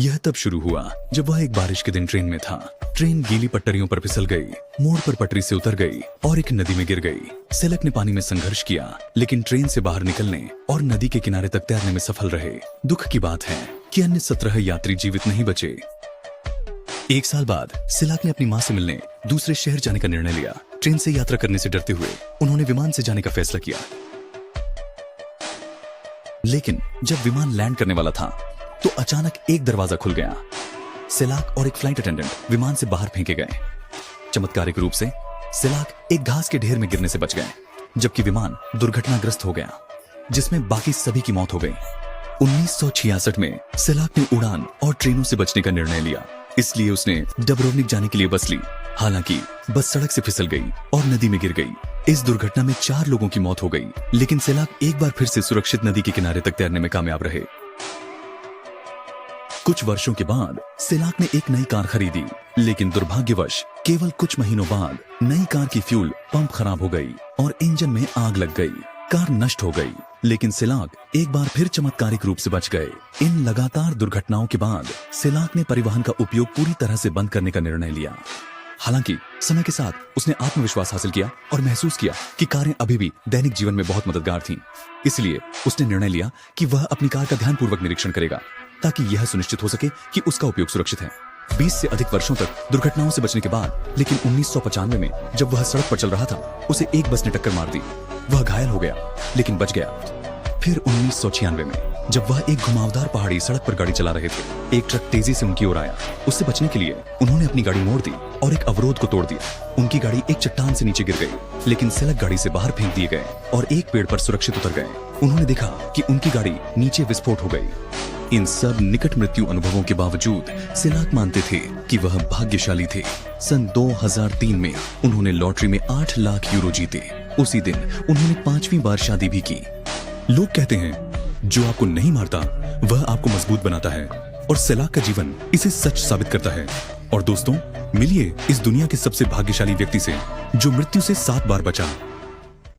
यह तब शुरू हुआ जब वह एक बारिश के दिन ट्रेन में था। ट्रेन गीली पटरियों पर फिसल गई, मोड़ पर पटरी से उतर गई और एक नदी में गिर गई। सिलक ने पानी में संघर्ष किया, लेकिन ट्रेन से बाहर निकलने और नदी के किनारे तक तैरने में सफल रहे। दुख की बात है कि अन्य 17 यात्री जीवित नहीं बचे। एक साल बाद सिलक ने अपनी मां से मिलने दूसरे शहर जाने का निर्णय लिया। ट्रेन से यात्रा करने से डरते हुए उन्होंने विमान से जाने का फैसला किया। लेकिन जब विमान लैंड करने वाला था तो अचानक एक दरवाजा खुल गया। सिलक और एक फ्लाइट अटेंडेंट विमान से बाहर फेंके गए। चमत्कारिक रूप से सिलक एक घास के ढेर में गिरने से बच गए, जबकि विमान दुर्घटनाग्रस्त हो गया, जिसमें बाकी सभी की मौत हो गई। 1966 में सिलक ने उड़ान और ट्रेनों से बचने का निर्णय लिया, इसलिए उसने डब्रोवनिक जाने के लिए बस ली। हालांकि बस सड़क से फिसल गई और नदी में गिर गई। इस दुर्घटना में 4 लोगों की मौत हो गई, लेकिन सिलक एक बार फिर से सुरक्षित नदी के किनारे तक तैरने में कामयाब रहे। कुछ वर्षों के बाद सिलक ने एक नई कार खरीदी, लेकिन दुर्भाग्यवश केवल कुछ महीनों बाद नई कार की फ्यूल पंप खराब हो गई और इंजन में आग लग गई। कार नष्ट हो गई, लेकिन सिलक एक बार फिर चमत्कारिक रूप से बच गए। इन लगातार दुर्घटनाओं के बाद सिलक ने परिवहन का उपयोग पूरी तरह से बंद करने का निर्णय लिया। हालांकि समय के साथ उसने आत्मविश्वास हासिल किया और महसूस किया कि कारें अभी भी दैनिक जीवन में बहुत मददगार थीं। इसलिए उसने निर्णय लिया कि वह अपनी कार का ध्यानपूर्वक निरीक्षण करेगा, ताकि यह सुनिश्चित हो सके कि उसका उपयोग सुरक्षित है। 20 से अधिक वर्षों तक दुर्घटनाओं से बचने के बाद, लेकिन 1995 में जब वह सड़क पर चल रहा था, उसे एक बस ने टक्कर मार दी। वह घायल हो गया, लेकिन बच गया। फिर 1996 में जब वह एक घुमावदार पहाड़ी सड़क पर गाड़ी चला रहे थे, एक ट्रक तेजी से उनकी ओर आया। उससे बचने के लिए उन्होंने अपनी गाड़ी मोड़ दी और एक अवरोध को तोड़ दिया। उनकी गाड़ी एक चट्टान से नीचे गिर गई, लेकिन सिलक गाड़ी से बाहर फेंक दिए गए और एक पेड़ पर सुरक्षित उतर गए। उन्होंने देखा कि उनकी गाड़ी नीचे विस्फोट हो गई। इन सब निकट मृत्यु अनुभवों के बावजूद सिलक मानते थे कि वह भाग्यशाली थे। सन 2003 में उन्होंने लॉटरी में 8 लाख यूरो जीते। उसी दिन उन्होंने 5वीं बार शादी भी की। लोग कहते हैं, जो आपको नहीं मारता वह आपको मजबूत बनाता है, और सिलक का जीवन इसे सच साबित करता है। और दोस्तों, मिलिए इस दुनिया के सबसे भाग्यशाली व्यक्ति से जो मृत्यु से 7 बार बचा।